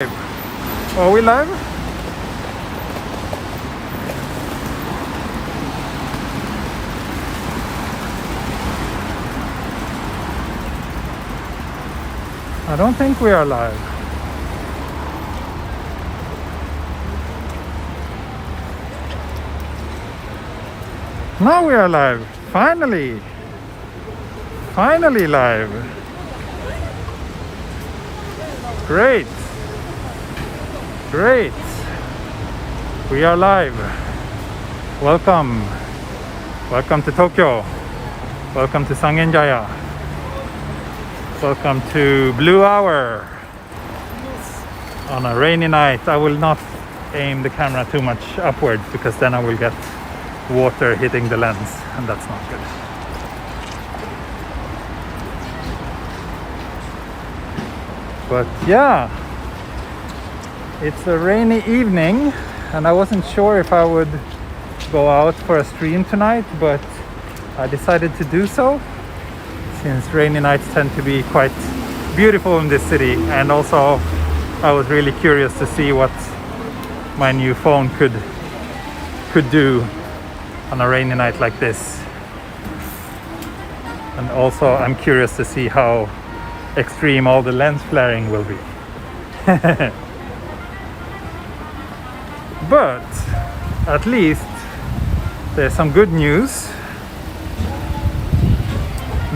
Are we live? I don't think we are live. Now we are live. Finally. Finally live. Great. Great. We are live. Welcome. Welcome to Tokyo. Welcome to Sangenjaya. Welcome to Blue Hour. On a rainy night, I will not aim the camera too much upwards because then I will get water hitting the lens and that's not good. But yeah, it's a rainy evening and I wasn't sure if I would go out for a stream tonight, but I decided to do so since rainy nights tend to be quite beautiful in this city, and also I was really curious to see what my new phone could do on a rainy night like this. And also I'm curious to see how extreme all the lens flaring will be. But at least there's some good news.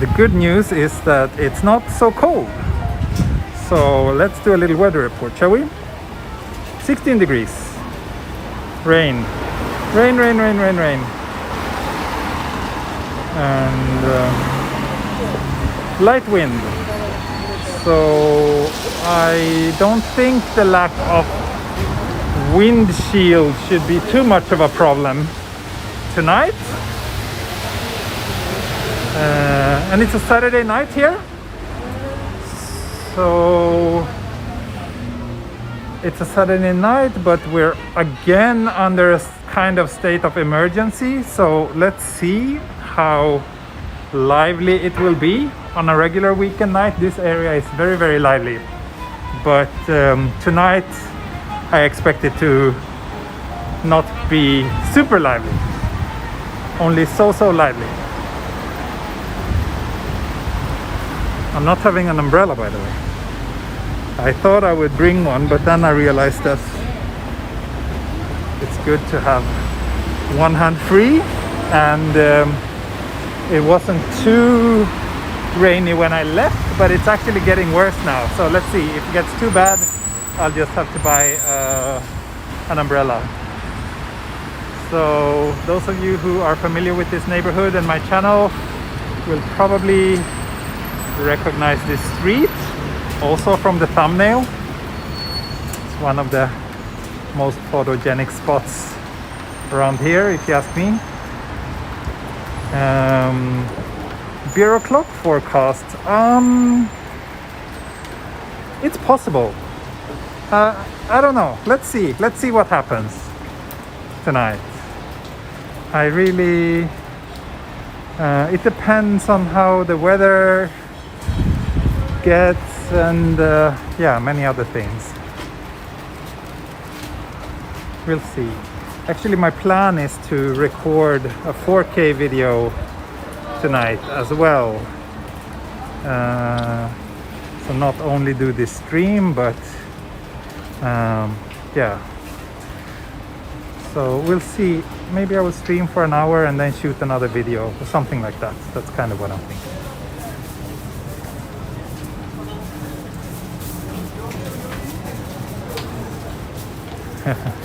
The good news is that it's not so cold. So let's do a little weather report, shall we? 16 degrees. Rain. Rain, rain, rain, rain, rain. And light wind. So I don't think the lack of windshield should be too much of a problem tonight. And it's a Saturday night here. So it's a Saturday night, but we're again under a kind of state of emergency. So let's see how lively it will be on a regular weekend night. This area is very, very lively. But tonight I expect it to not be super lively. Only so lively. I'm not having an umbrella, by the way. I thought I would bring one, but then I realized that it's good to have one hand free, and it wasn't too rainy when I left, but it's actually getting worse now. So let's see, if it gets too bad, I'll just have to buy an umbrella. So those of you who are familiar with this neighborhood and my channel will probably recognize this street also from the thumbnail. It's one of the most photogenic spots around here, if you ask me. Bureau clock forecast. It's possible. I don't know. Let's see what happens tonight. I really it depends on how the weather gets, and yeah, many other things. We'll see. Actually, my plan is to record a 4K video tonight as well. So not only do this stream, but yeah. So we'll see. Maybe I will stream for an hour and then shoot another video or something like that. That's kind of what I'm thinking.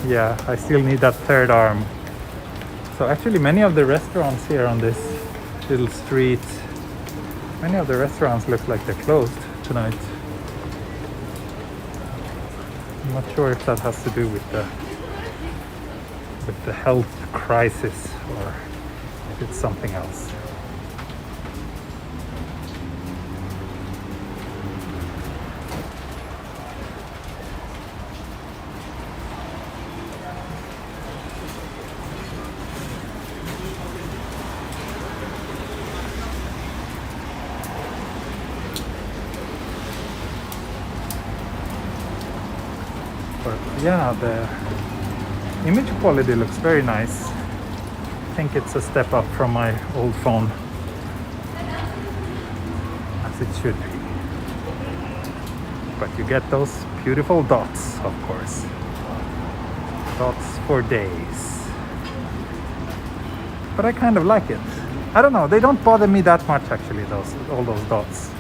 Yeah, I still need that third arm. So actually many of the restaurants here on this little street, many of the restaurants look like they're closed tonight. I'm not sure if that has to do with the health crisis or if it's something else. But yeah, the image quality looks very nice. I think it's a step up from my old phone, as it should be. But you get those beautiful dots, of course. Dots for days. But I kind of like it. I don't know, they don't bother me that much actually, all those dots.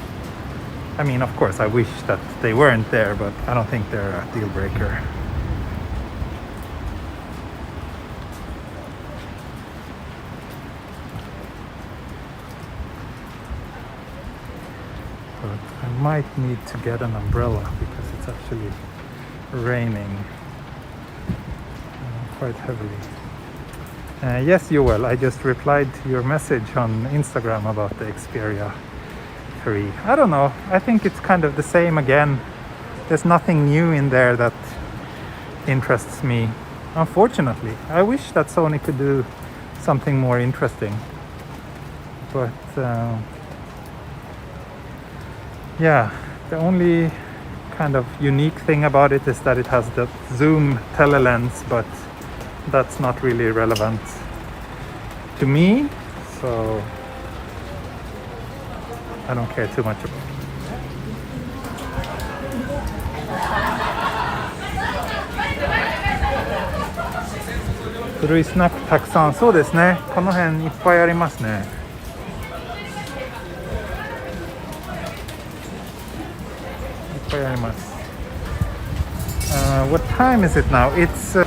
I mean, of course, I wish that they weren't there, but I don't think they're a deal breaker. But I might need to get an umbrella because it's actually raining quite heavily. Yes, Joel, I just replied to your message on Instagram about the Xperia 3. I don't know, I think it's kind of the same again. There's nothing new in there that interests me, unfortunately. I wish that Sony could do something more interesting. But yeah, the only kind of unique thing about it is that it has the zoom telelens, but that's not really relevant to me, so I don't care too much about it.古いスナックたくさん、そうですね、この辺いっぱいありますね。いっぱいあります。What time is it now? It's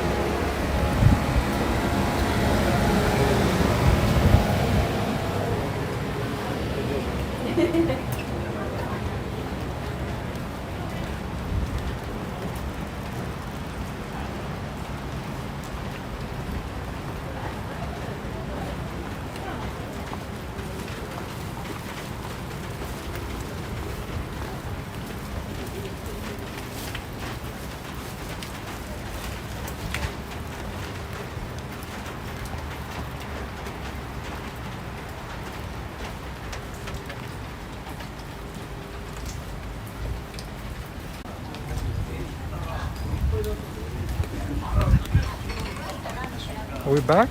Are we back?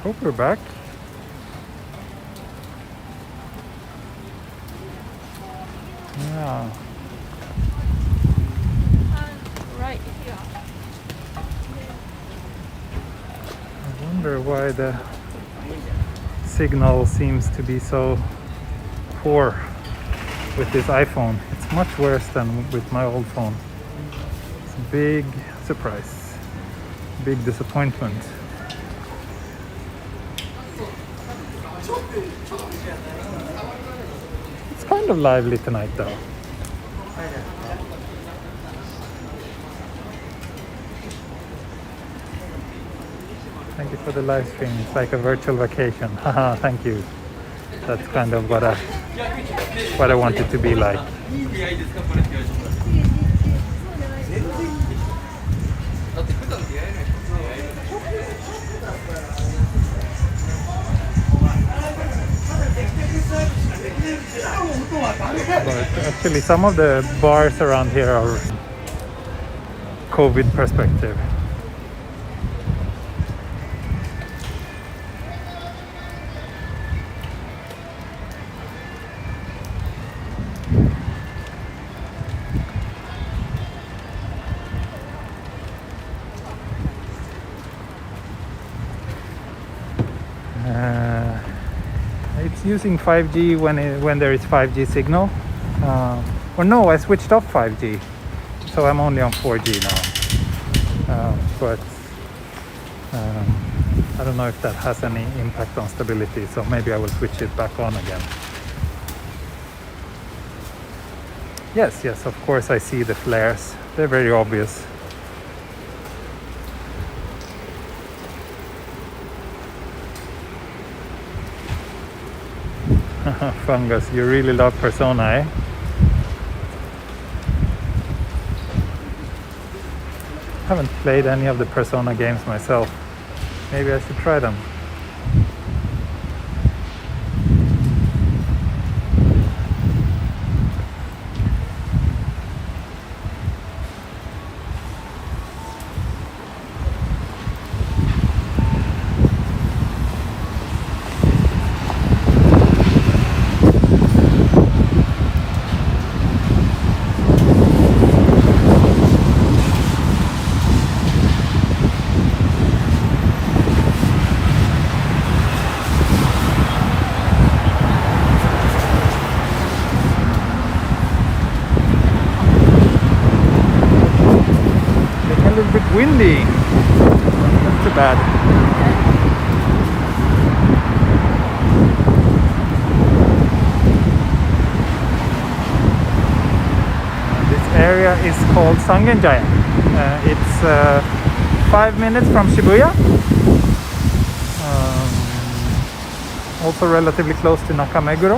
Hope we're back. Yeah. Right here. I wonder why the signal seems to be so poor with this iPhone. It's much worse than with my old phone. It's a big surprise, big disappointment. It's kind of lively tonight though. Thank you for the live stream. It's like a virtual vacation. Haha, thank you. That's kind of what I want it to be like. But actually some of the bars around here are COVID perspective. It's using 5G when there is 5G signal. Or no, I switched off 5G, so I'm only on 4G now. But I don't know if that has any impact on stability, so maybe I will switch it back on again. Yes, of course I see the flares. They're very obvious. Fungus, you really love Persona, eh? Haven't played any of the Persona games myself. Maybe I should try them. little bit windy. Not too bad. This area is called Sangenjaya. It's 5 minutes from Shibuya. Also relatively close to Nakameguro.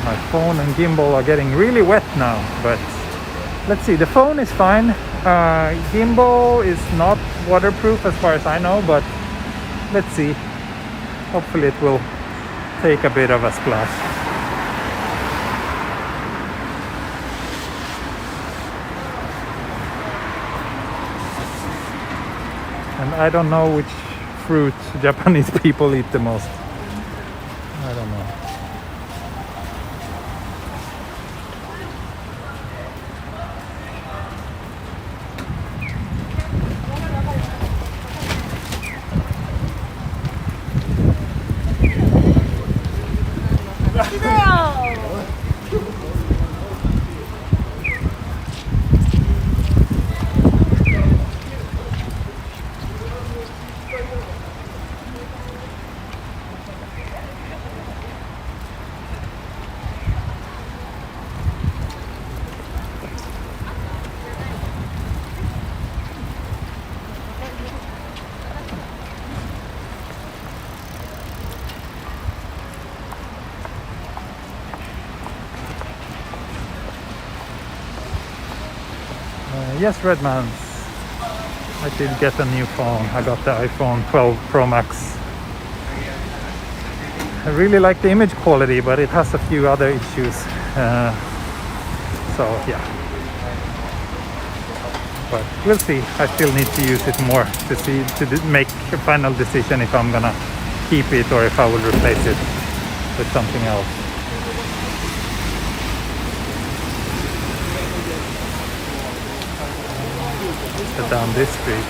My phone and gimbal are getting really wet now, but let's see. The phone is fine. Gimbal is not waterproof as far as I know, but let's see. Hopefully it will take a bit of a splash. And I don't know which fruit Japanese people eat the most. I don't know. Yes, Redmans. I did get a new phone. I got the iPhone 12 Pro Max. I really like the image quality, but it has a few other issues. So yeah. But we'll see. I still need to use it more to make a final decision if I'm gonna keep it or if I will replace it with something else. Down this street.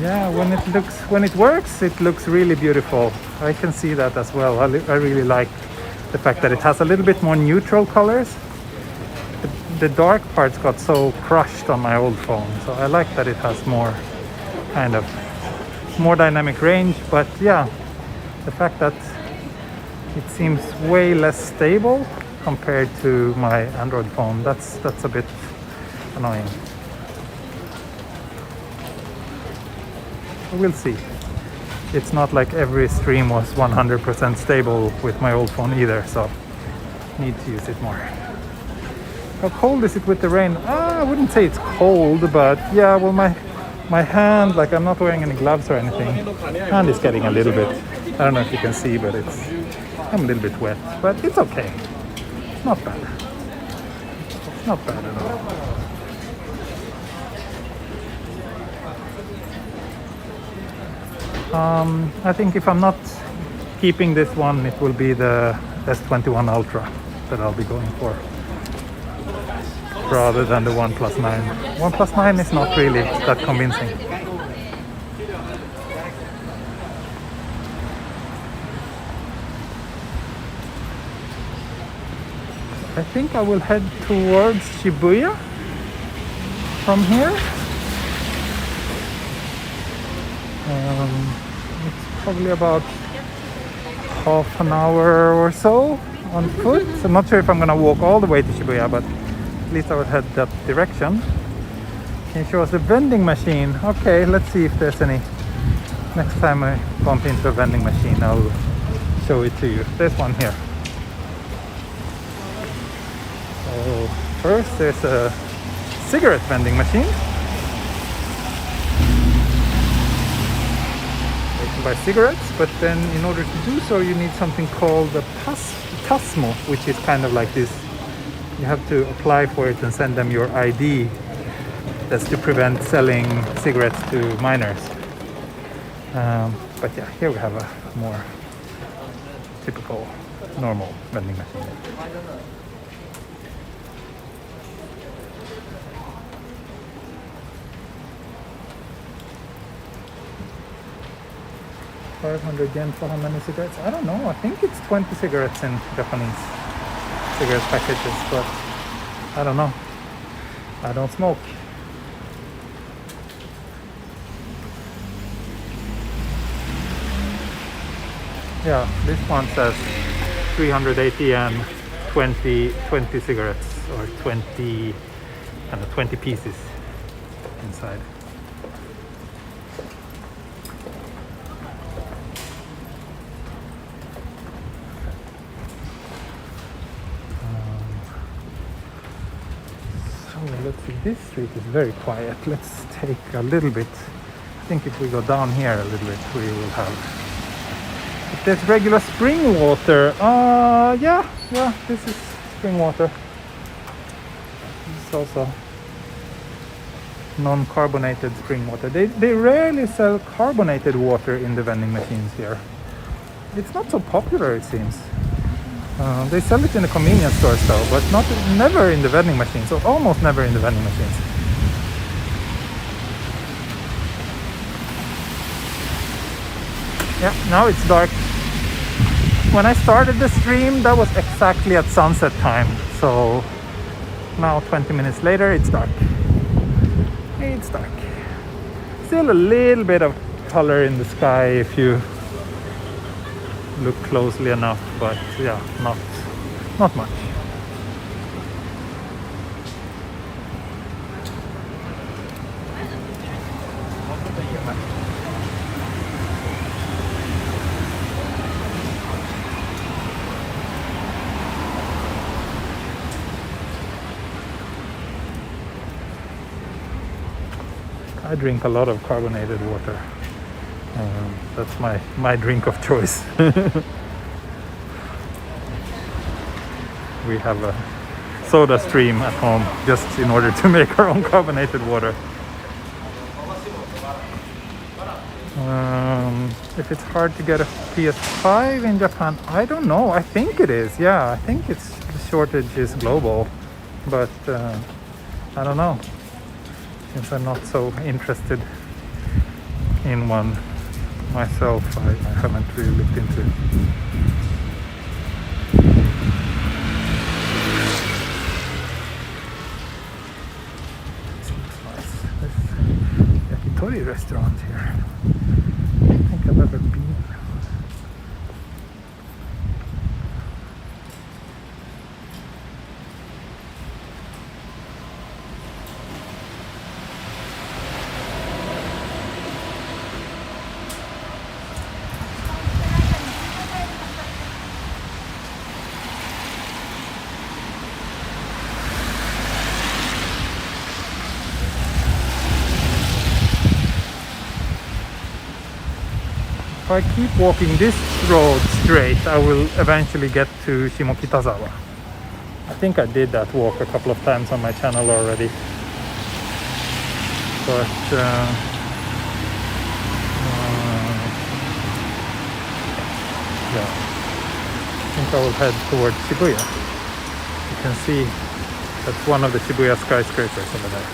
Yeah, when it works, it looks really beautiful. I can see that as well. I really like the fact that it has a little bit more neutral colors. The dark parts got so crushed on my old phone, so I like that it has more dynamic range. But yeah, the fact that it seems way less stable compared to my Android phone, that's a bit annoying. We'll see. It's not like every stream was 100% stable with my old phone either, so need to use it more. How cold is it with the rain? I wouldn't say it's cold, but yeah, well my hand, like I'm not wearing any gloves or anything. Hand is getting a little bit, I don't know if you can see, but I'm a little bit wet, but it's okay. It's not bad. It's not bad at all. I think if I'm not keeping this one, it will be the S21 Ultra that I'll be going for, rather than the OnePlus 9. OnePlus 9 is not really that convincing. I think I will head towards Shibuya from here. It's probably about half an hour or so on foot. So I'm not sure if I'm gonna walk all the way to Shibuya, but at least I would head that direction. Can you show us the vending machine? Okay, let's see if there's any. Next time I bump into a vending machine, I'll show it to you. There's one here. So first there's a cigarette vending machine. Buy cigarettes, but then in order to do so you need something called a Tasmo, which is kind of like this You have to apply for it and send them your ID. That's to prevent selling cigarettes to minors. But yeah, here we have a more typical, normal vending machine. $500 for how many cigarettes? I don't know. I think it's 20 cigarettes in Japanese cigarette packages, but I don't know. I don't smoke. Yeah, this one says 380 yen, 20 cigarettes, or 20 pieces inside. Let's see, this street is very quiet. Let's take a little bit. I think if we go down here a little bit, we will have... If there's regular spring water, yeah, this is spring water. This is also non-carbonated spring water. They rarely sell carbonated water in the vending machines here. It's not so popular, it seems. They sell it in the convenience stores though, but never in the vending machines, or almost never in the vending machines. Yeah, now it's dark. When I started the stream, that was exactly at sunset time. So now 20 minutes later, it's dark. It's dark. Still a little bit of color in the sky if you look closely enough, but yeah, not much. I drink a lot of carbonated water. That's my drink of choice. We have a soda stream at home just in order to make our own carbonated water. If it's hard to get a PS5 in Japan, I don't know. I think it is. Yeah, I think the shortage is global, but I don't know. Since I'm not so interested in one myself, I haven't really looked into it. This looks nice. This yakitori restaurant here. I don't think I've ever been. If I keep walking this road straight, I will eventually get to Shimokitazawa. I think I did that walk a couple of times on my channel already. But yeah, I think I will head towards Shibuya. You can see that's one of the Shibuya skyscrapers over there.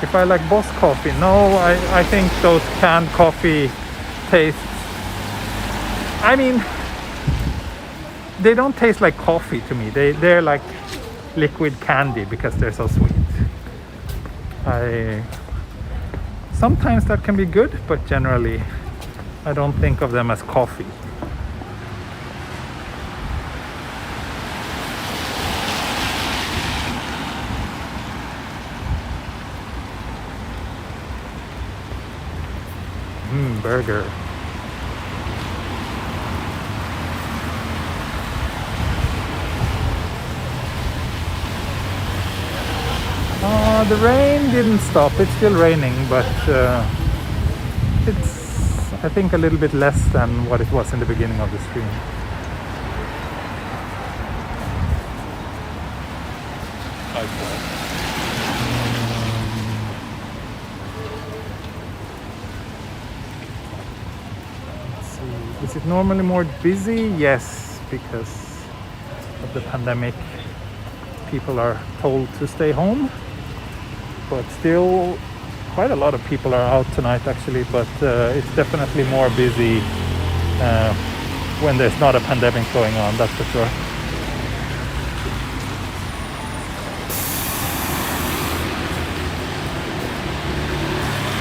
If I like Boss coffee, no, I think those canned coffee tastes, I mean, they don't taste like coffee to me. They're like liquid candy because they're so sweet. Sometimes that can be good, but generally I don't think of them as coffee. Burger. The rain didn't stop. It's still raining, but it's, I think, a little bit less than what it was in the beginning of the stream. type of. Let's see. Is it normally more busy? Yes, because of the pandemic. People are told to stay home, but still quite a lot of people are out tonight actually, but it's definitely more busy when there's not a pandemic going on, that's for sure.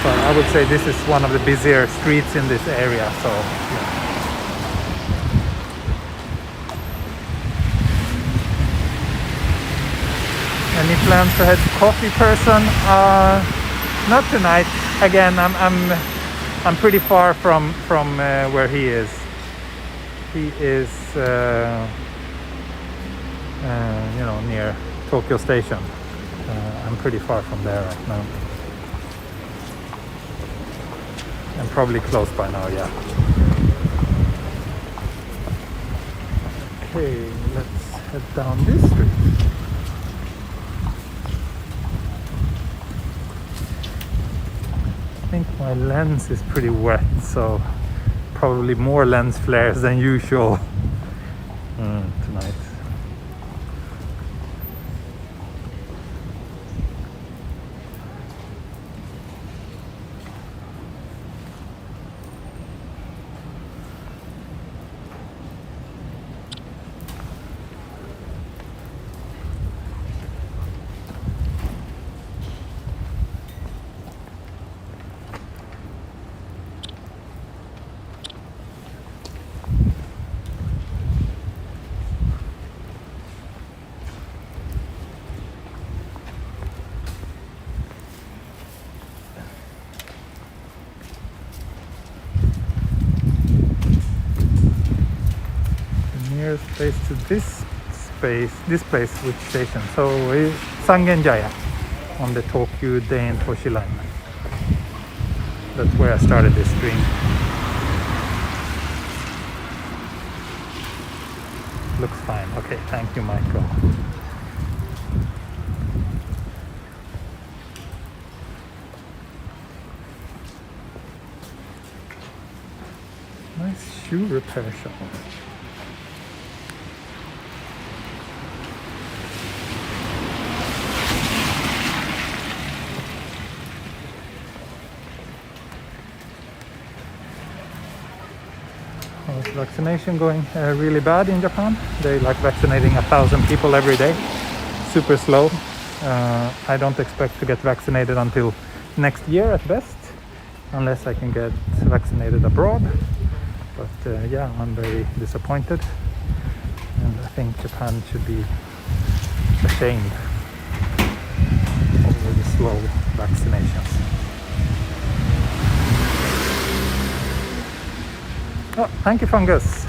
But I would say this is one of the busier streets in this area, so yeah. Any plans to head to Coffee Person? Not tonight. Again, I'm pretty far from where he is. He is, near Tokyo Station. I'm pretty far from there right now. I'm probably close by now, yeah. Okay, let's head down this street. I think my lens is pretty wet, so probably more lens flares than usual tonight. Nearest place to this place, which station? So it's Sangenjaya on the Tokyo Dain Toshi line. That's where I started this stream. Looks fine. Okay, thank you, Michael. Nice shoe repair shop. Is vaccination going really bad in Japan? They like vaccinating 1,000 people every day. Super slow. I don't expect to get vaccinated until next year at best, unless I can get vaccinated abroad. But yeah, I'm very disappointed, and I think Japan should be ashamed over the slow vaccinations. Oh, thank you, Fungus.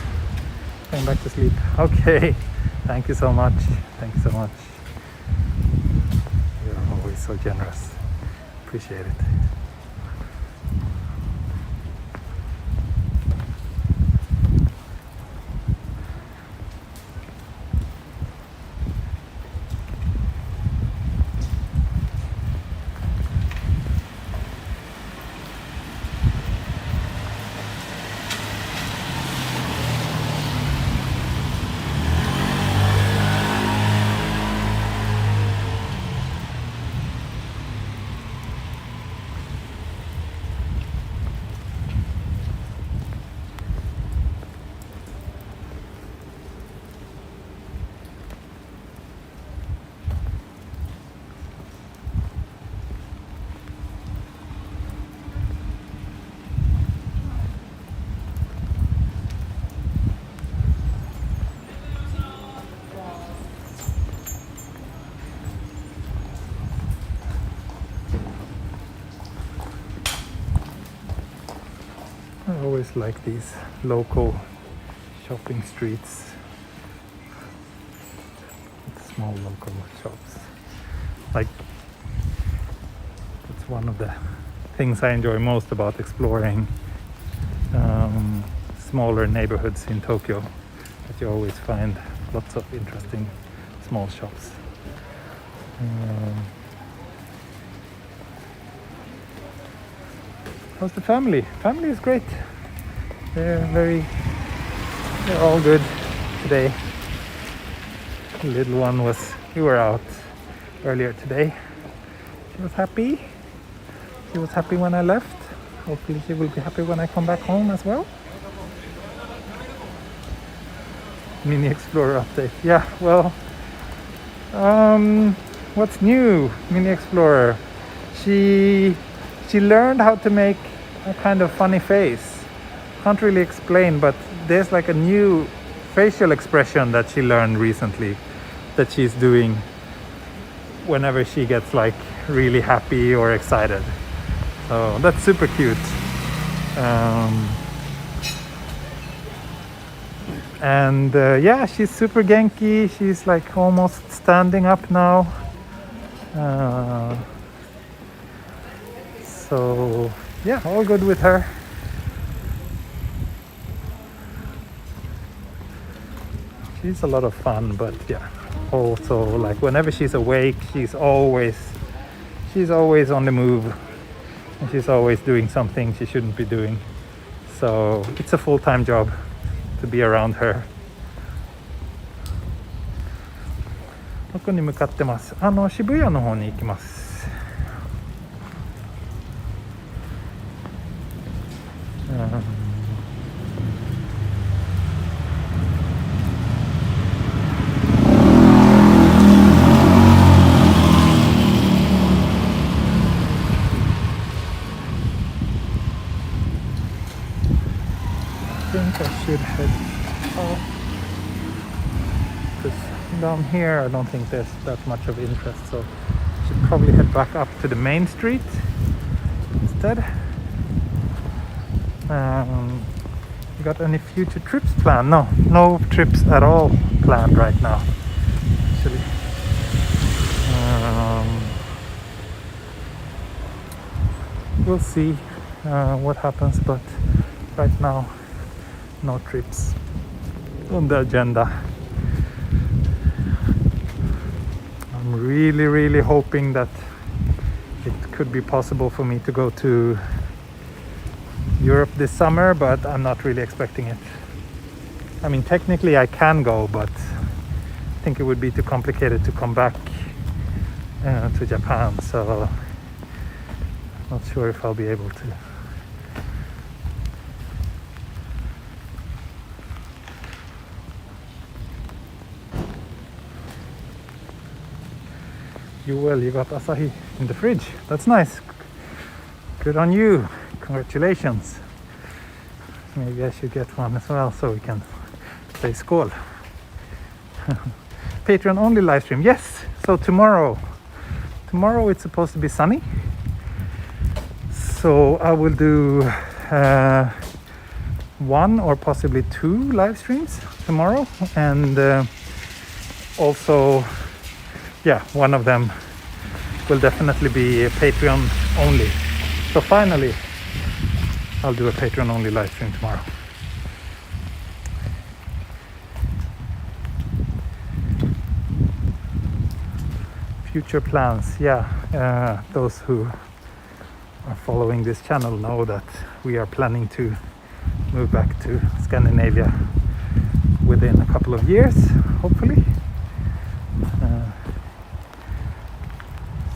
Going back to sleep. Okay, thank you so much. Thank you so much. You're always so generous. Appreciate it. I always like these local shopping streets with small local shops. Like, it's one of the things I enjoy most about exploring smaller neighborhoods in Tokyo, that you always find lots of interesting small shops. How's the family? Family is great. They're all good today. The little one we were out earlier today. She was happy. She was happy when I left. Hopefully she will be happy when I come back home as well. Mini Explorer update. Yeah, well, what's new? Mini Explorer. She learned how to make a kind of funny face. Can't really explain, but there's like a new facial expression that she learned recently that she's doing whenever she gets like really happy or excited. So that's super cute. Yeah, she's super Genki. She's like almost standing up now. So yeah, all good with her. She's a lot of fun, but yeah, also like whenever she's awake, she's always on the move, and she's always doing something she shouldn't be doing. So it's a full-time job to be around her. どこに向かってます？渋谷の方に行きます。I think I should head off, because down here I don't think there's that much of interest, so I should probably head back up to the main street instead. You got any future trips planned? No trips at all planned right now, actually. We'll see what happens, but right now no trips on the agenda. I'm really hoping that it could be possible for me to go to Europe this summer, but I'm not really expecting it. I mean, technically I can go, but I think it would be too complicated to come back to Japan, so not sure if I'll be able to. You got Asahi in the fridge. That's nice. Good on you. Congratulations. Maybe I should get one as well so we can say skål. Patreon only live stream. Yes. So tomorrow it's supposed to be sunny. So I will do one or possibly two live streams tomorrow, and also, yeah, one of them will definitely be Patreon only. So finally, I'll do a Patreon only live stream tomorrow. Future plans, yeah. Those who are following this channel know that we are planning to move back to Scandinavia within a couple of years, hopefully.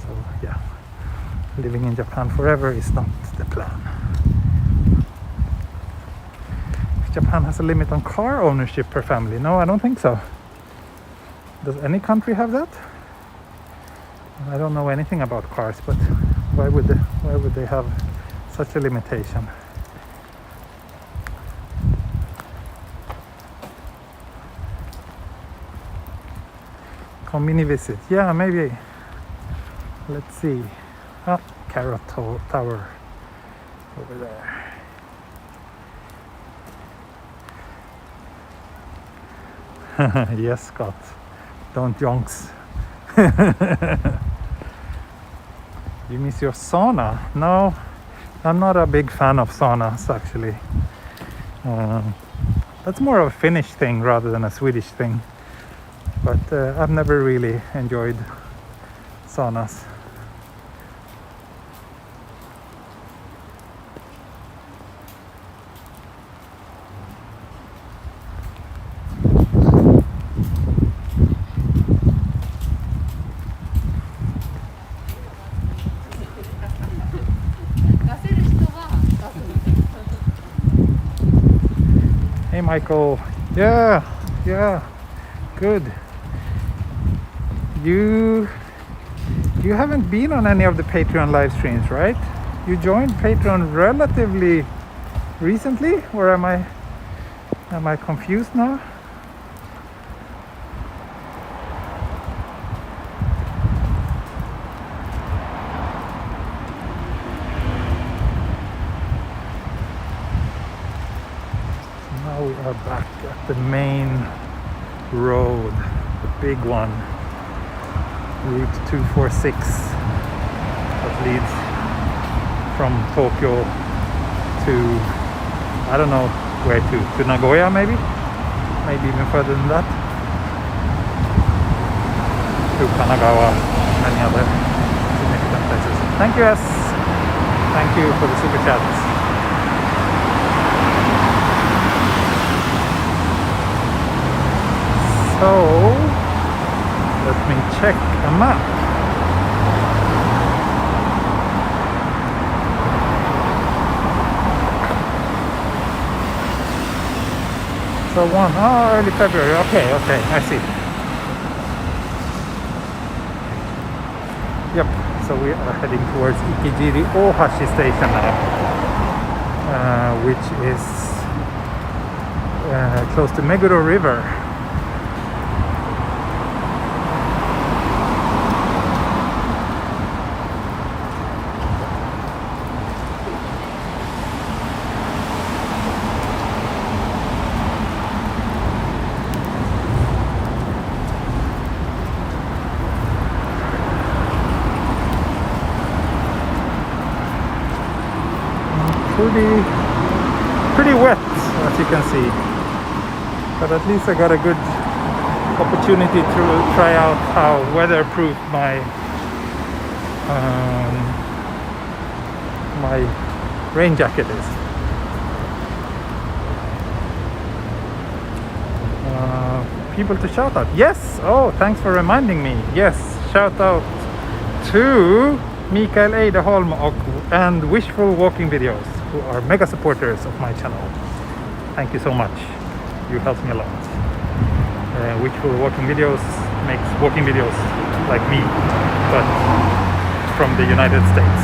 So yeah, living in Japan forever is not the plan. If Japan has a limit on car ownership per family? No, I don't think so. Does any country have that? I don't know anything about cars, but why would they have such a limitation? Come mini visit. Yeah, maybe. Let's see. Carrot Tower over there. Yes, Scott. Don't jonks. You miss your sauna? No, I'm not a big fan of saunas, actually. That's more of a Finnish thing rather than a Swedish thing. But I've never really enjoyed saunas. Hey Michael, yeah, good. You haven't been on any of the Patreon live streams, right? You joined Patreon relatively recently, or am I confused now? Now we are back at the main road, the big one, Route 246, that leads from Tokyo to, I don't know where to Nagoya maybe even further than that, to Kanagawa, many other significant places. Thank you, S. Thank you for the super chats. So, let me check a map. So early February, okay, I see. Yep, so we are heading towards Ikejiri Ohashi station now, which is close to Meguro River. Pretty wet, as you can see, but at least I got a good opportunity to try out how weatherproof my my rain jacket is. People to shout out. Yes, oh, thanks for reminding me. Yes, shout out to Mikael Ejdeholm and Wishful Walking Videos, who are mega supporters of my channel. Thank you so much. You help me a lot. Wishful Walking Videos makes walking videos like me, but from the United States.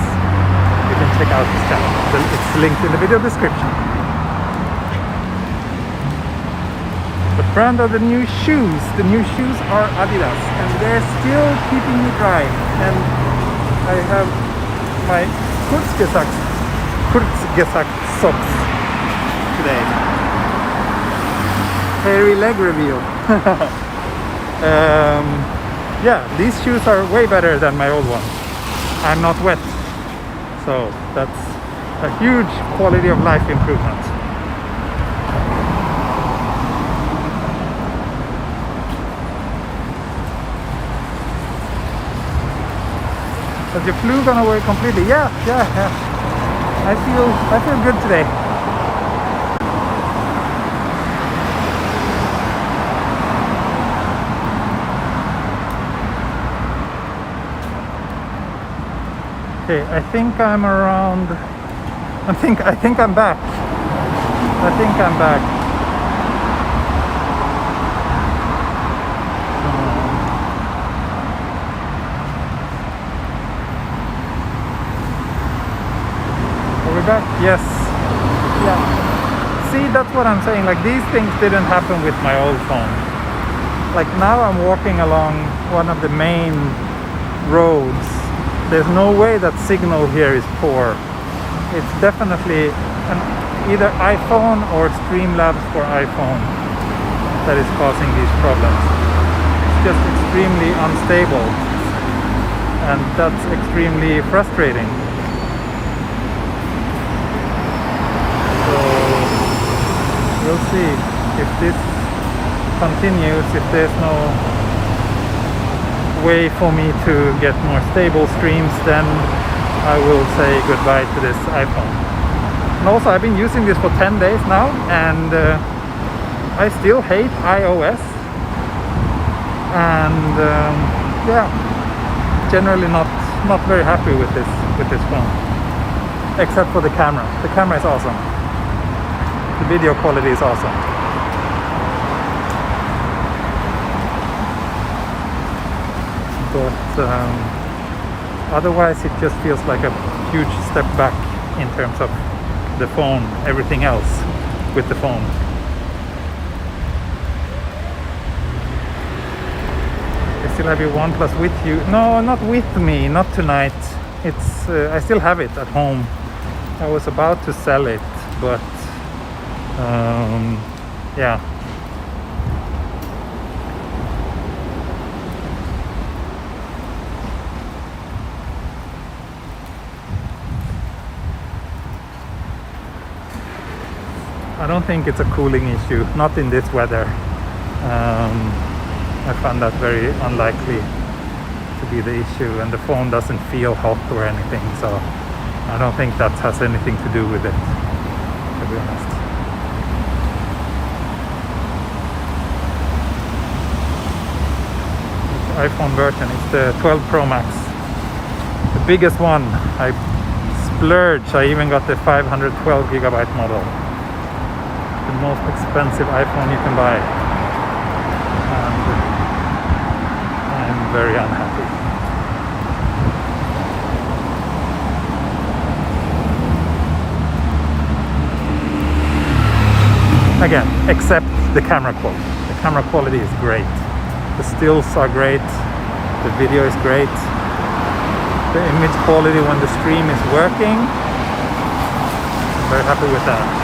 You can check out his channel. It's linked in the video description. The brand of the new shoes. The new shoes are Adidas, and they're still keeping me dry. And I have my Kurzgesagt socks today. Hairy leg reveal. Yeah, these shoes are way better than my old one. I'm not wet, so that's a huge quality of life improvement. Has your flu gone away completely? Yeah. I feel good today. Okay, I think I'm around. I think I'm back. Back? Yes. Yeah. See, that's what I'm saying. Like, these things didn't happen with my old phone. Like, now I'm walking along one of the main roads. There's no way that signal here is poor. It's definitely an either iPhone or Streamlabs for iPhone that is causing these problems. It's just extremely unstable, and that's extremely frustrating. We'll see if this continues, if there's no way for me to get more stable streams, then I will say goodbye to this iPhone. And also I've been using this for 10 days now, and I still hate iOS, and yeah, generally not very happy with this phone, except for the camera. The camera is awesome. The video quality is awesome. But otherwise it just feels like a huge step back in terms of the phone, everything else with the phone. I still have your OnePlus with you. No, not with me, not tonight. It's I still have it at home. I was about to sell it, but yeah. I don't think it's a cooling issue, not in this weather. I found that very unlikely to be the issue, and the phone doesn't feel hot or anything, so I don't think that has anything to do with it, to be honest. Which iPhone version? It's the 12 Pro Max, the biggest one. I splurged. I even got the 512 gigabyte model, the most expensive iPhone you can buy, and I'm very unhappy. Again, except the camera quality. The camera quality is great. The stills are great. The video is great. The image quality when the stream is working, I'm very happy with that.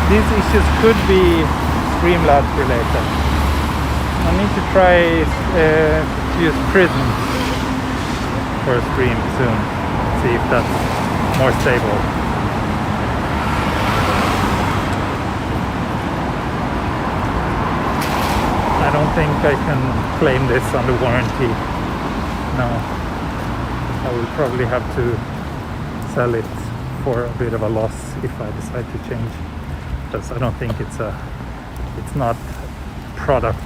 These issues could be Streamlabs related. I need to try to use Prism for a stream soon. See if that's more stable. I don't think I can claim this under warranty. No. I will probably have to sell it for a bit of a loss if I decide to change. I don't think it's not product,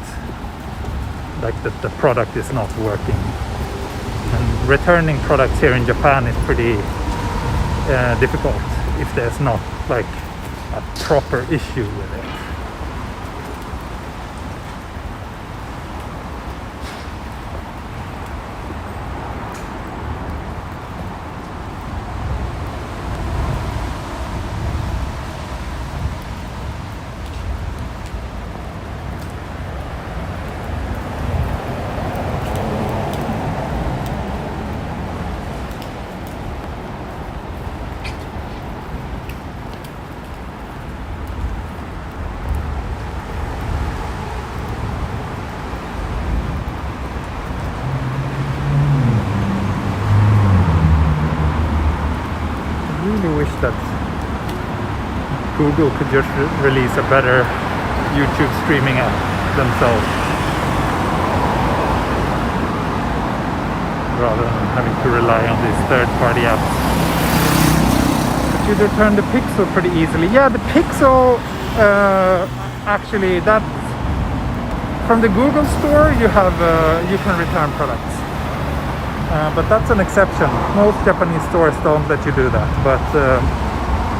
like the product is not working, and returning products here in Japan is pretty difficult if there's not like a proper issue with it. Wish that Google could just release a better YouTube streaming app themselves, rather than having to rely on these third-party apps. But you return the Pixel pretty easily. Yeah, the Pixel actually, that from the Google store you can return products. But that's an exception. Most Japanese stores don't let you do that. But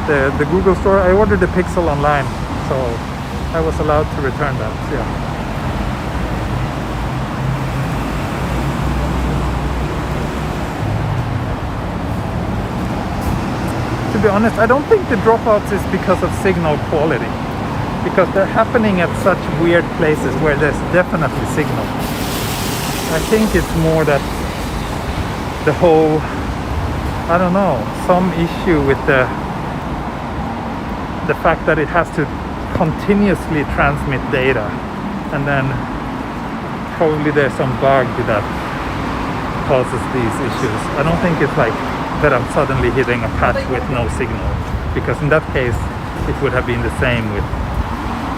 the Google store, I ordered the Pixel online, so I was allowed to return that. Yeah. To be honest, I don't think the dropouts is because of signal quality, because they're happening at such weird places where there's definitely signal. I think it's more that the whole, I don't know, some issue with the fact that it has to continuously transmit data, and then probably there's some bug that causes these issues. I don't think it's like that I'm suddenly hitting a patch with no signal, because in that case it would have been the same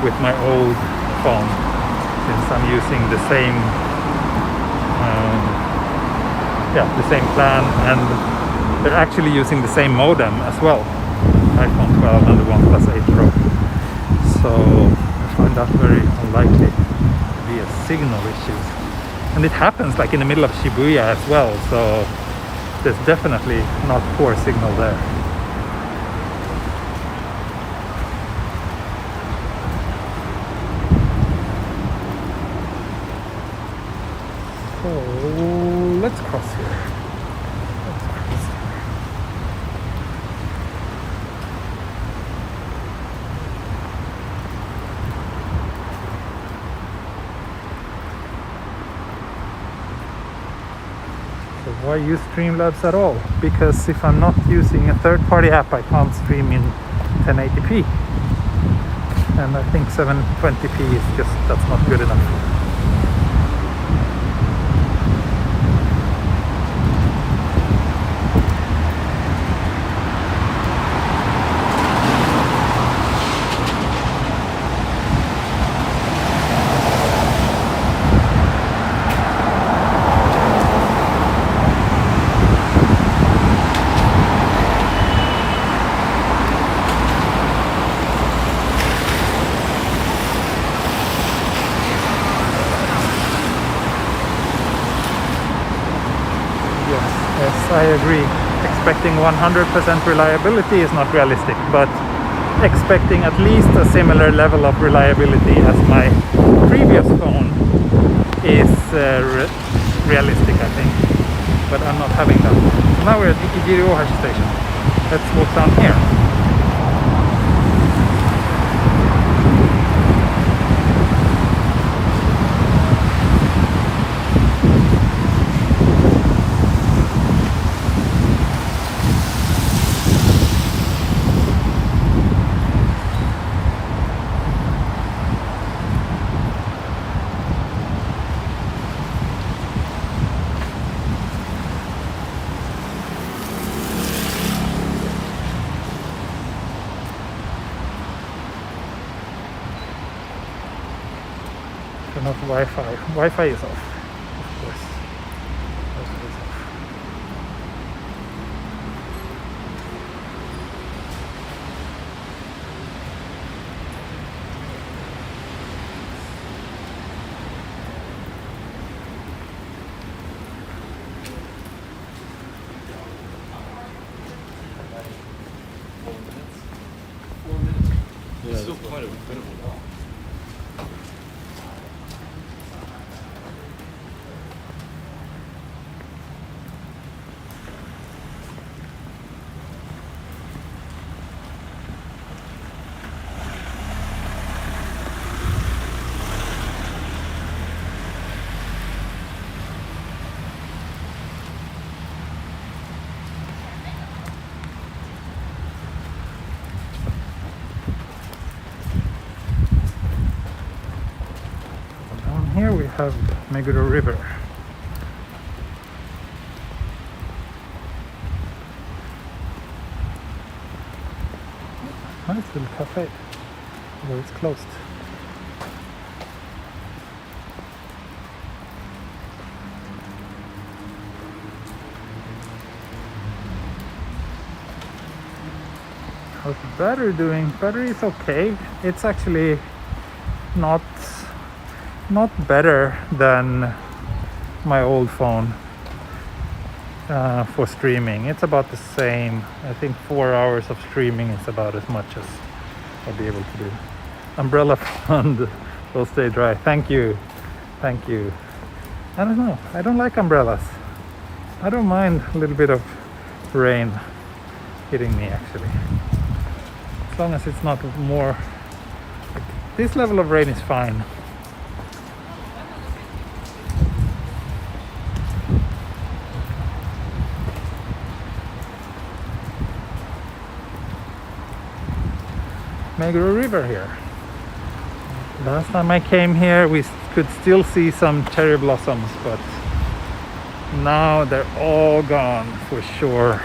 with my old phone, since I'm using the same the same plan, and they're actually using the same modem as well, iPhone 12 and the OnePlus 8 Pro. So I find that very unlikely to be a signal issue. And it happens like in the middle of Shibuya as well, so there's definitely not poor signal there. So let's cross here. Why use Streamlabs at all? Because if I'm not using a third-party app, I can't stream in 1080p, and I think 720p is just, that's not good enough. Yes, I agree. Expecting 100% reliability is not realistic, but expecting at least a similar level of reliability as my previous phone is realistic, I think. But I'm not having that. So now we're at Shibuya station. Let's walk down here. Turn off Wi-Fi. Wi-Fi is off, of course. Wi-Fi is off. Yeah, it's still quite incredible now. Here we have Meguro River. Nice little cafe, although it's closed. How's the battery doing? Battery is okay. It's actually not better than my old phone for streaming. It's about the same. I think 4 hours of streaming is about as much as I'll be able to do. Umbrella fund will stay dry. Thank you. Thank you. I don't know. I don't like umbrellas. I don't mind a little bit of rain hitting me, actually. As long as it's not more. This level of rain is fine. Meguro River here. Last time I came here we could still see some cherry blossoms, but Now they're all gone for sure.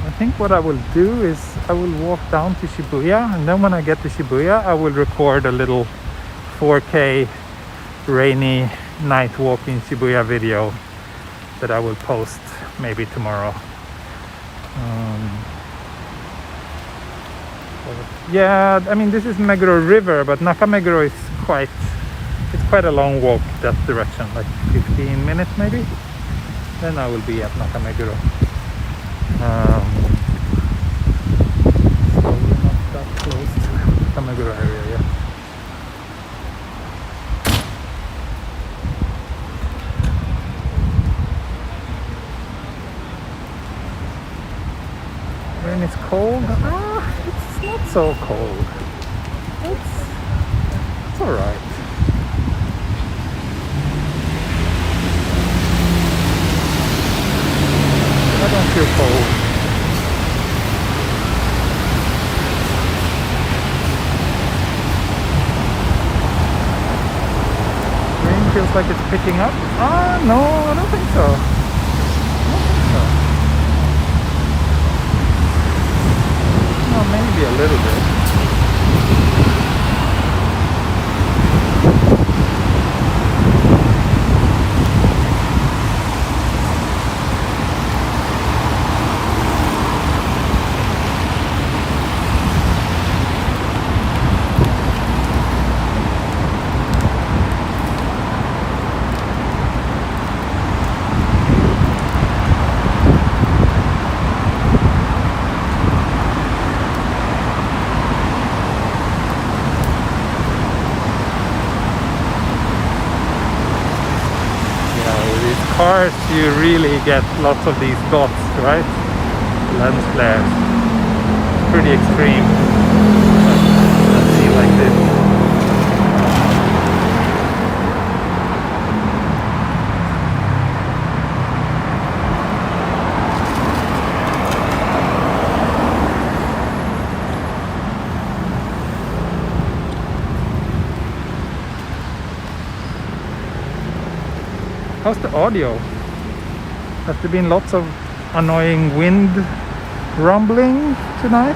I think what I will do is I will walk down to Shibuya, and then when I get to Shibuya I will record a little 4K rainy night walk in Shibuya video that I will post maybe tomorrow. Yeah, I mean this is Meguro River, but Nakameguro is quite a long walk that direction, like 15 minutes maybe. Then I will be at Nakameguro. So we're not that close to Nakameguro area yet. When it's cold, it's not so cold. It's alright. I don't feel cold. Rain feels like it's picking up. No, I don't think so. Well, maybe a little bit. Cars, you really get lots of these dots, right? Lens flares. Pretty extreme. Let's see like this. How's the audio? Has there been lots of annoying wind rumbling tonight?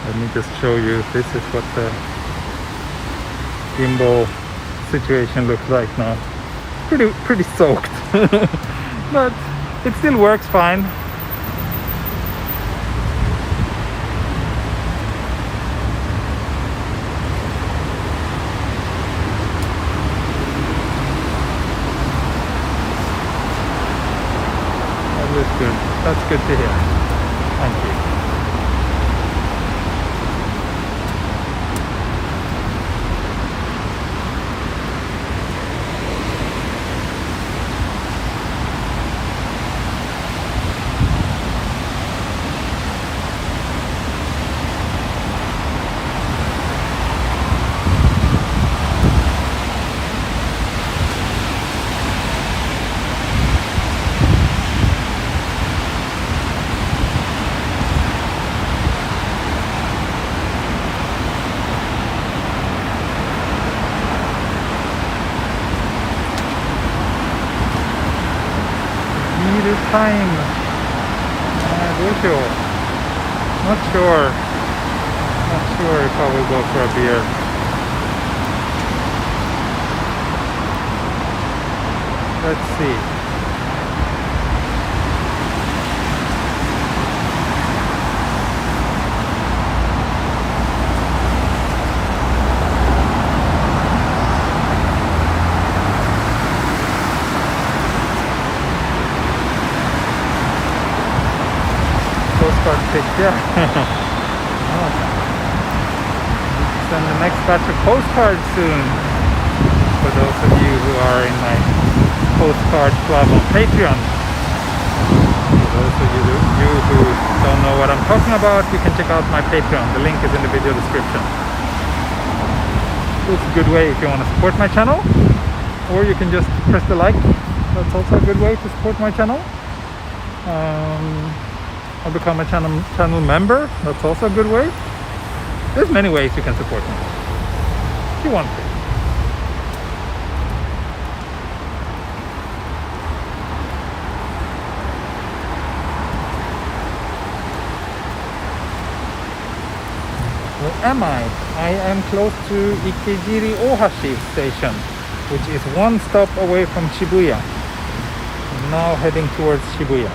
Let me just show you. This is what the gimbal situation looks like now. Pretty soaked, but it still works fine. That looks good. That's good to hear. Thank you. Time. Not sure if I will go for a beer. Let's see. postcard pick, yeah. Awesome. Send the next batch of postcards soon. For those of you who are in my postcard club on Patreon. For those of you who don't know what I'm talking about, you can check out my Patreon. The link is in the video description. It's a good way if you want to support my channel, or you can just press the like. That's also a good way to support my channel. Or become a channel member. That's also a good way. There's many ways you can support me if you want to. Where am I? I am close to Ikejiri Ohashi station, which is one stop away from Shibuya. I'm now heading towards Shibuya.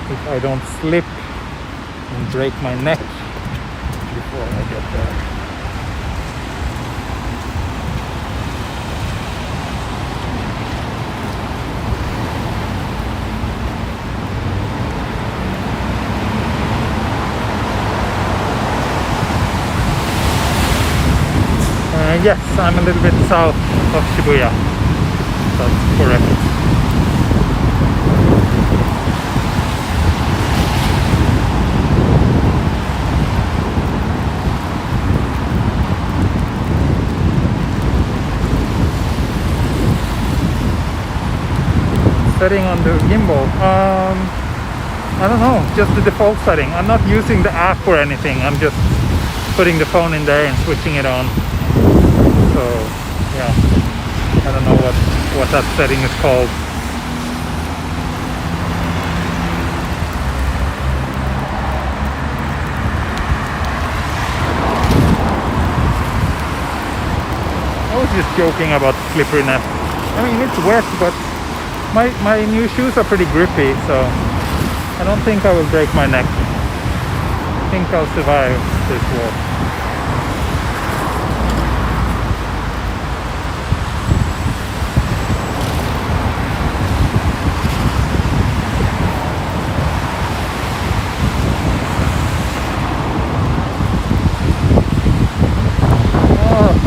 If I don't slip and break my neck before I get there. Yes, I'm a little bit south of Shibuya. That's correct. Setting on the gimbal. I don't know, just the default setting. I'm not using the app or anything. I'm just putting the phone in there and switching it on. So yeah, I don't know what that setting is called. I was just joking about slipperiness. I mean, it's wet, but my new shoes are pretty grippy, so I don't think I will break my neck. I think I'll survive this walk.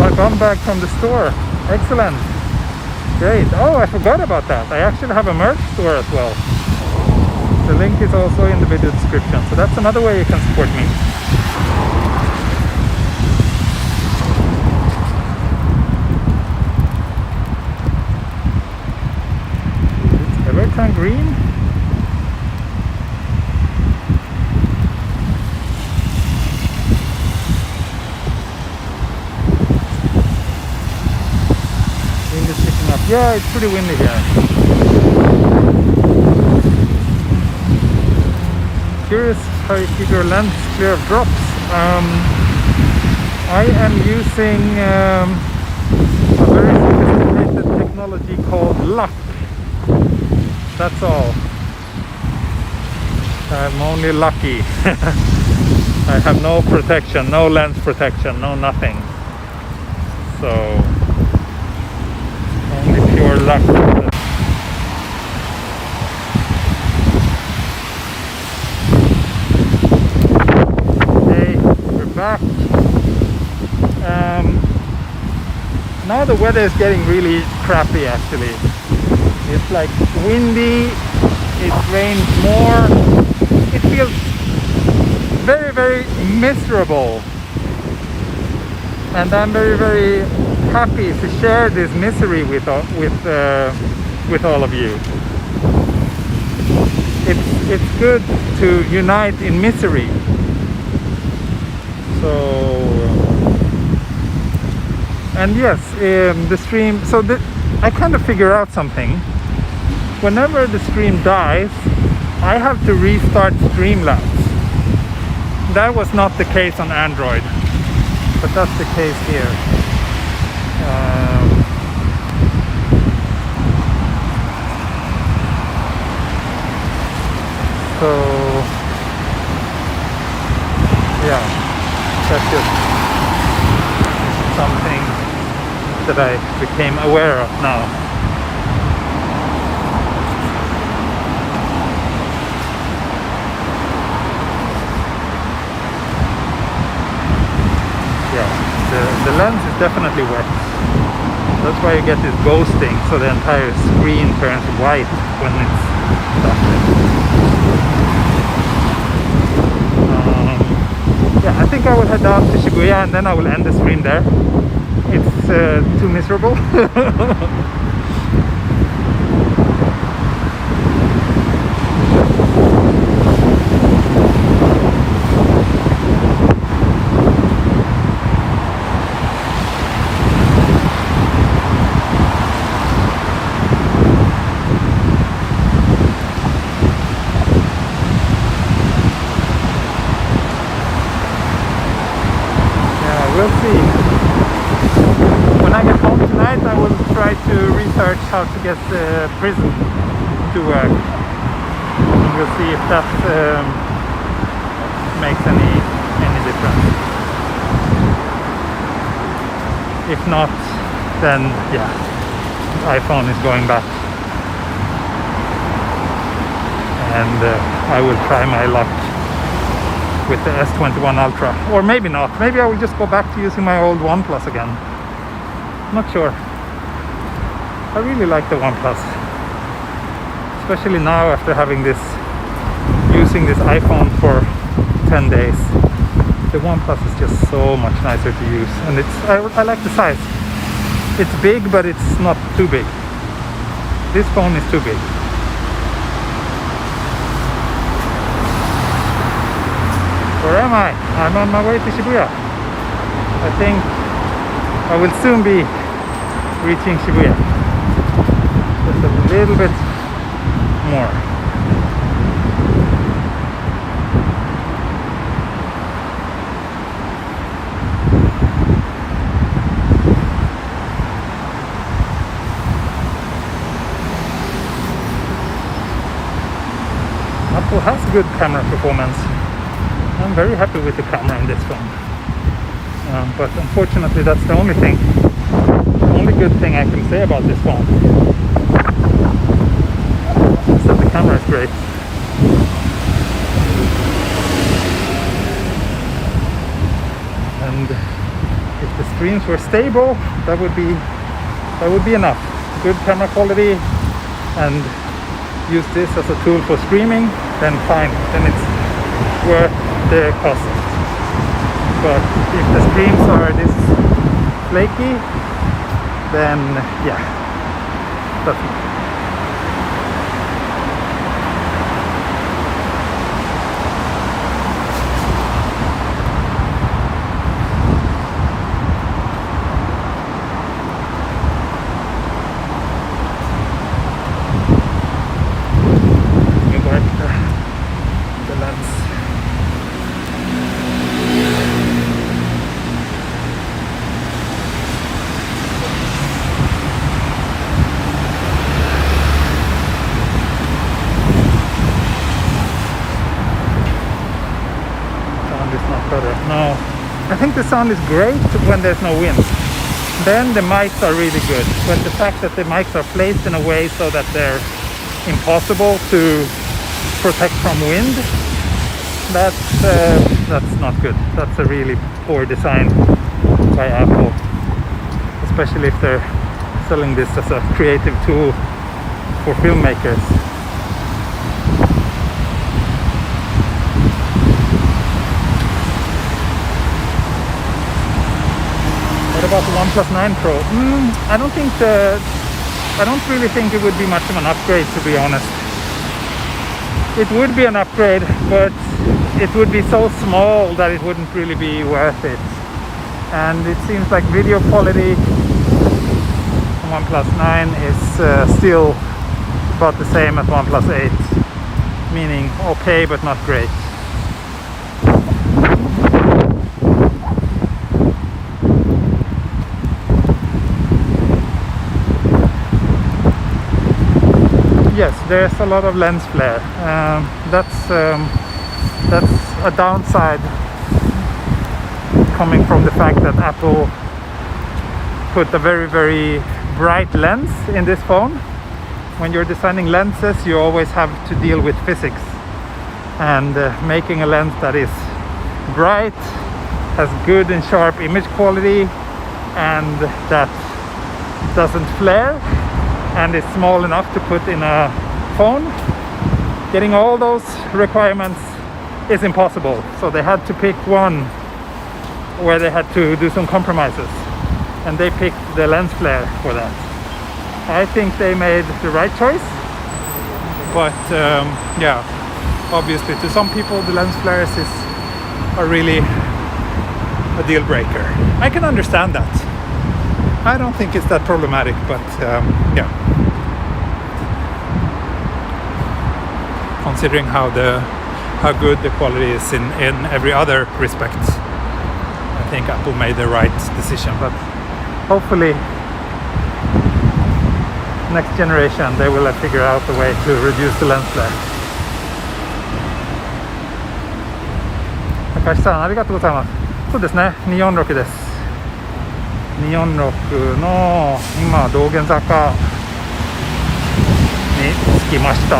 I come back from the store. Excellent. Great. Oh, I forgot about that. I actually have a merch store as well. The link is also in the video description. So that's another way you can support me. Is it ever turn green? Yeah, it's pretty windy here. Curious how you keep your lens clear of drops. I am using a very sophisticated technology called luck. That's all. I'm only lucky. I have no protection, no lens protection, no nothing. So pure luck. Hey, we're back. Now the weather is getting really crappy actually. It's like windy, it rains more, it feels very, very miserable. And I'm very, very happy to share this misery with all of you. It's good to unite in misery. So, and yes, the stream. So I kind of figure out something. Whenever the stream dies, I have to restart Streamlabs. That was not the case on Android, but that's the case here. So yeah, that's just something that I became aware of now. definitely wet. That's why you get this ghosting, so the entire screen turns white when it's dusted. Yeah, I think I will head down to Shibuya and then I will end the stream there. It's too miserable. We'll see. When I get home tonight, I will try to research how to get the prison to work. And we'll see if that makes any difference. If not, then yeah, iPhone is going back, and I will try my luck with the S21 Ultra, or maybe not. Maybe I will just go back to using my old OnePlus again. Not sure. I really like the OnePlus, especially now after having using this iPhone for 10 days. The OnePlus is just so much nicer to use, and I like the size. It's big, but it's not too big. This phone is too big. Where am I? I'm on my way to Shibuya. I think I will soon be reaching Shibuya. Just a little bit more. Apple has good camera performance. I'm very happy with the camera in this phone, but unfortunately that's the only good thing I can say about this phone, is that the camera is great. And if the streams were stable, that would be enough. Good camera quality, and use this as a tool for streaming, then fine, then it's worth the cost. But if the streams are this flaky, then yeah, that's it. No, I think the sound is great when there's no wind. Then the mics are really good. But the fact that the mics are placed in a way so that they're impossible to protect from wind, that's not good. That's a really poor design by Apple, especially if they're selling this as a creative tool for filmmakers. What about the OnePlus 9 Pro? I don't really think it would be much of an upgrade, to be honest. It would be an upgrade, but it would be so small that it wouldn't really be worth it. And it seems like video quality on OnePlus 9 is still about the same as OnePlus 8, meaning okay but not great. Yes, there's a lot of lens flare. That's a downside coming from the fact that Apple put a very, very bright lens in this phone. When you're designing lenses, you always have to deal with physics, and making a lens that is bright, has good and sharp image quality, and that doesn't flare and is small enough to put in a phone. Getting all those requirements is impossible, so they had to pick one where they had to do some compromises, and they picked the lens flare for that. I think they made the right choice, but yeah, obviously to some people the lens flares are really a deal breaker. I can understand that. I don't think it's that problematic, but yeah, considering how good the quality is in every other respect, I think Apple made the right decision. But hopefully next generation they will figure out a way to reduce the lens flare. 高橋さんありがとうございます。そうですね、246です。246の今道玄坂に着きました。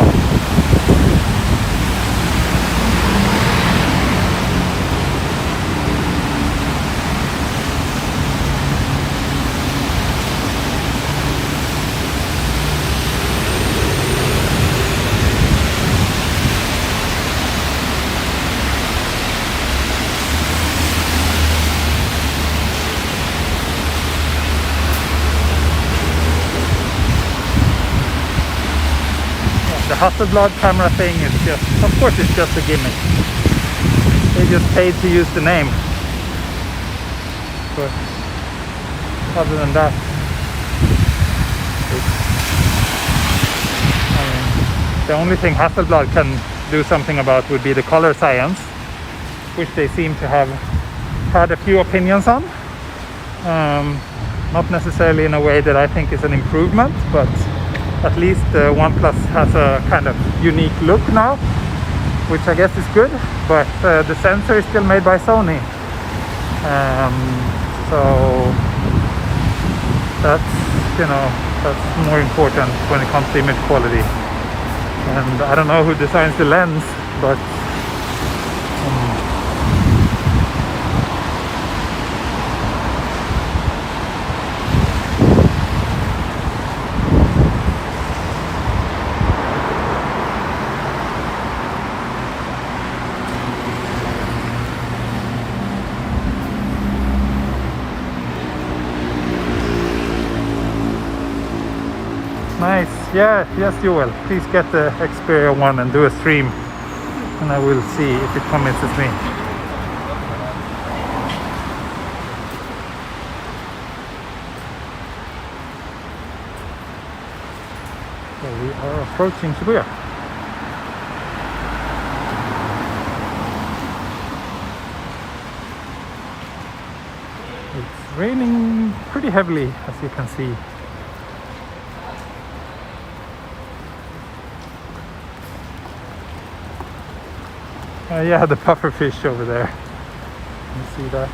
The Hasselblad camera thing is just, of course it's just a gimmick. They just paid to use the name. But other than that, the only thing Hasselblad can do something about would be the color science, which they seem to have had a few opinions on. Not necessarily in a way that I think is an improvement, but at least OnePlus has a kind of unique look now, which I guess is good, but the sensor is still made by Sony. So that's more important when it comes to image quality. And I don't know who designs the lens, but nice. Yeah, yes you will. Please get the Xperia 1 and do a stream, and I will see if it convinces me. So we are approaching Shibuya. It's raining pretty heavily, as you can see. Yeah, the puffer fish over there. You see that?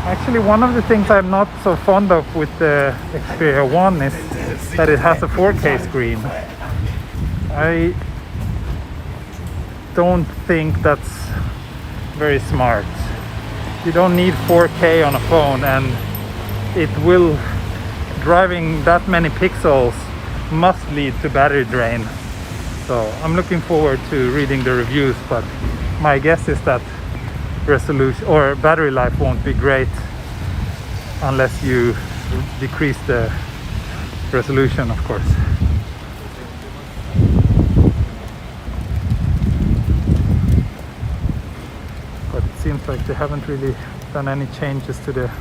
Actually, one of the things I'm not so fond of with the Xperia 1 is that it has a 4K screen. I don't think that's very smart. You don't need 4K on a phone, and driving that many pixels must lead to battery drain. So I'm looking forward to reading the reviews, but my guess is that resolution or battery life won't be great unless you decrease the resolution, of course. like they haven't really done any changes to the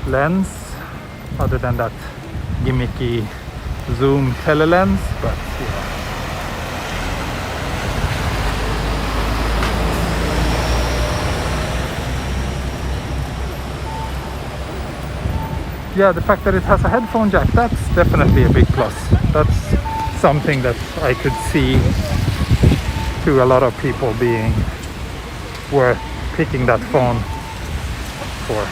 lens other than that gimmicky zoom telelens, but yeah, the fact that it has a headphone jack, that's definitely a big plus. That's something that I could see to a lot of people being worth picking that phone for.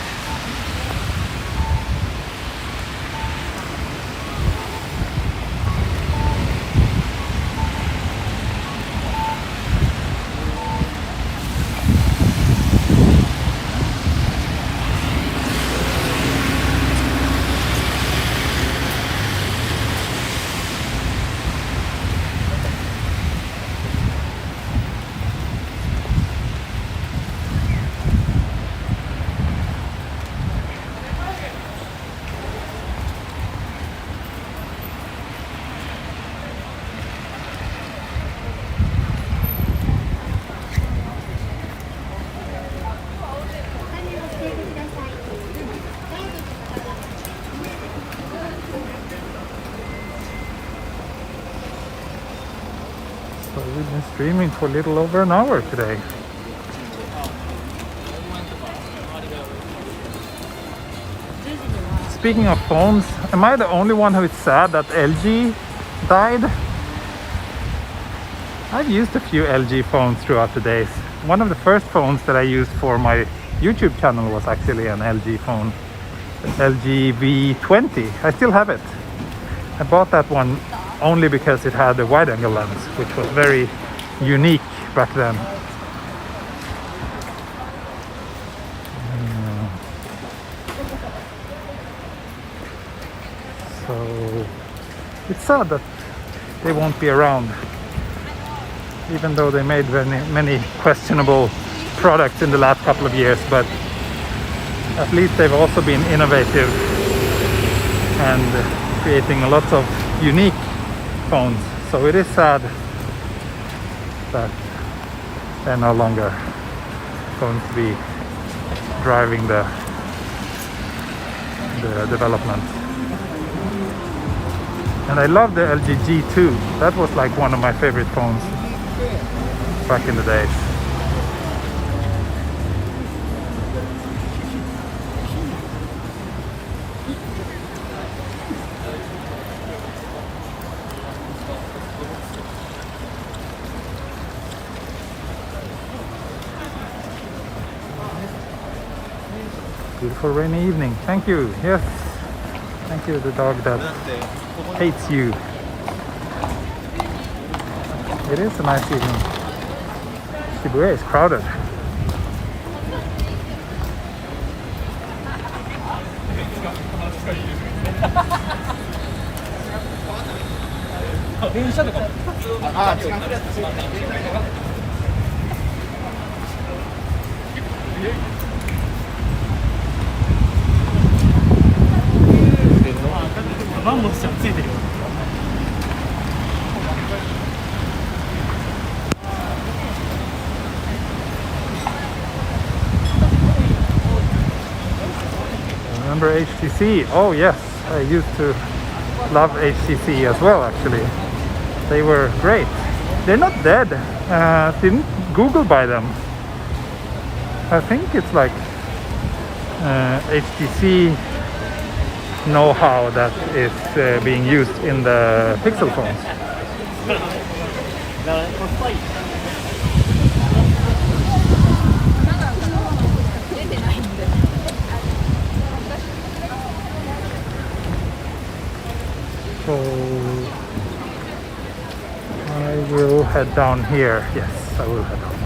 So we've been streaming for a little over an hour today. Speaking of phones, am I the only one who is sad that LG died? I've used a few LG phones throughout the days. One of the first phones that I used for my YouTube channel was actually an LG phone, the LG V20. I still have it. I bought that one only because it had a wide-angle lens, which was very unique back then. So it's sad that they won't be around, even though they made many questionable products in the last couple of years, but at least they've also been innovative and creating lots of unique phones. So it is sad that they're no longer going to be driving the development. And I love the LG G2. That was like one of my favorite phones back in the days. Beautiful rainy evening. Thank you. Yes. Thank you, the dog that hates you. It is a nice evening. Shibuya is crowded. Remember HTC? Oh yes, I used to love HTC as well actually. They were great. They're not dead. Didn't Google buy them? I think it's like HTC know-how that is being used in the Pixel phones. So I will head down here. Yes, I will head down here.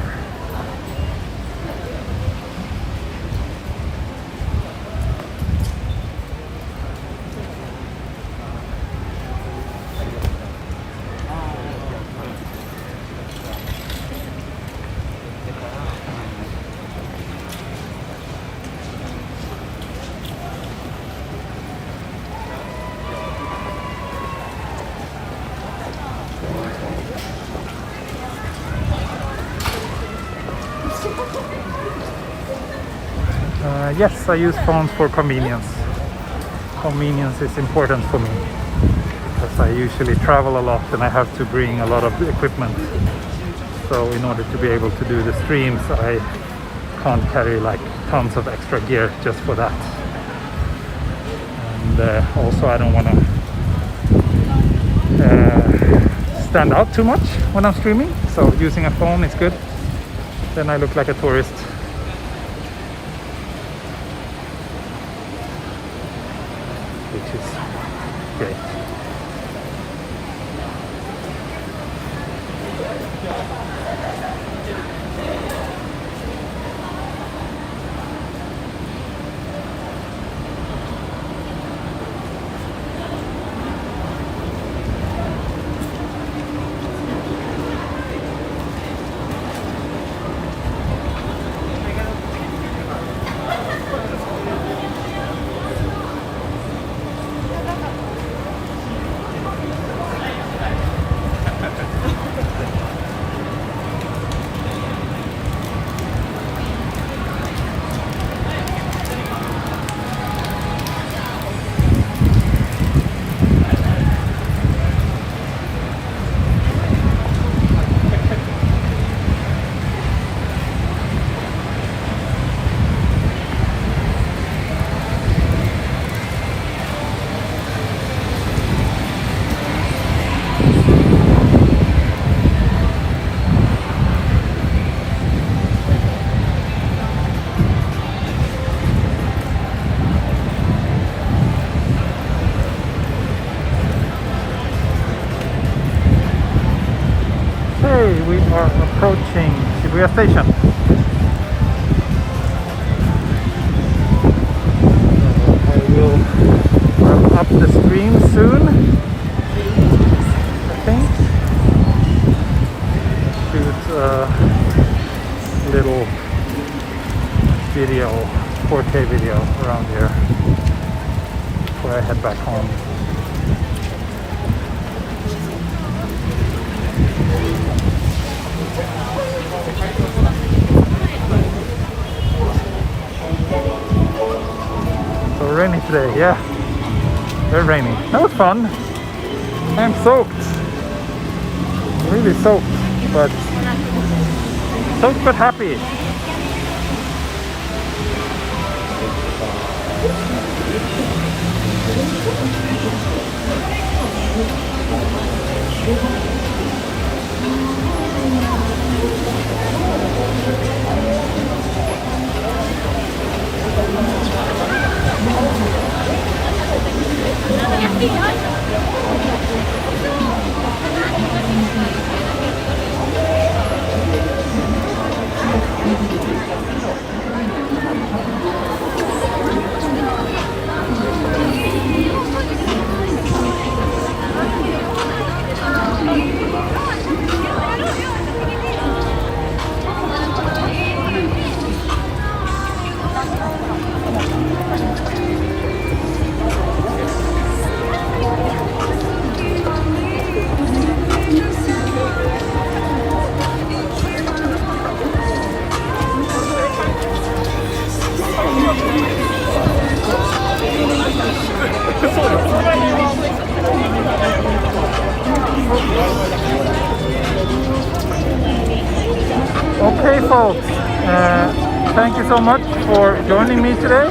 Yes, I use phones for convenience. Convenience is important for me because I usually travel a lot and I have to bring a lot of equipment. So in order to be able to do the streams, I can't carry like tons of extra gear just for that. And also I don't want to stand out too much when I'm streaming. So using a phone is good. Then I look like a tourist. Which is great. We are approaching Shibuya station. I will wrap up the stream soon, I think. Shoot a little video, 4K video around here before I head back home. So rainy today, yeah, very rainy. That was fun. I'm soaked, really soaked, but happy. Okay, folks, thank you so much for joining me today.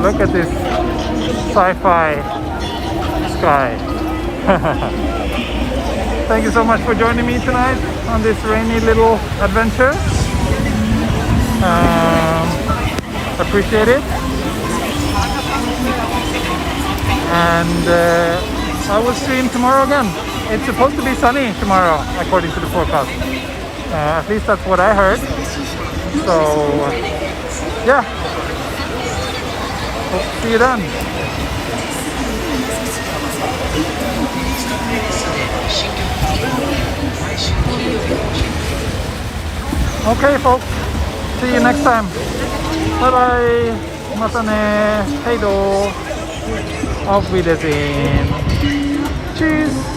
Look at this sci-fi sky. Thank you so much for joining me tonight on this rainy little adventure. Appreciate it. And I will stream tomorrow again. It's supposed to be sunny tomorrow, according to the forecast. At least that's what I heard. So, yeah. Hope to see you then. Okay, folks. See you next time. Bye bye. Mata ne. Hej då. Auf Wiedersehen. Tschüss.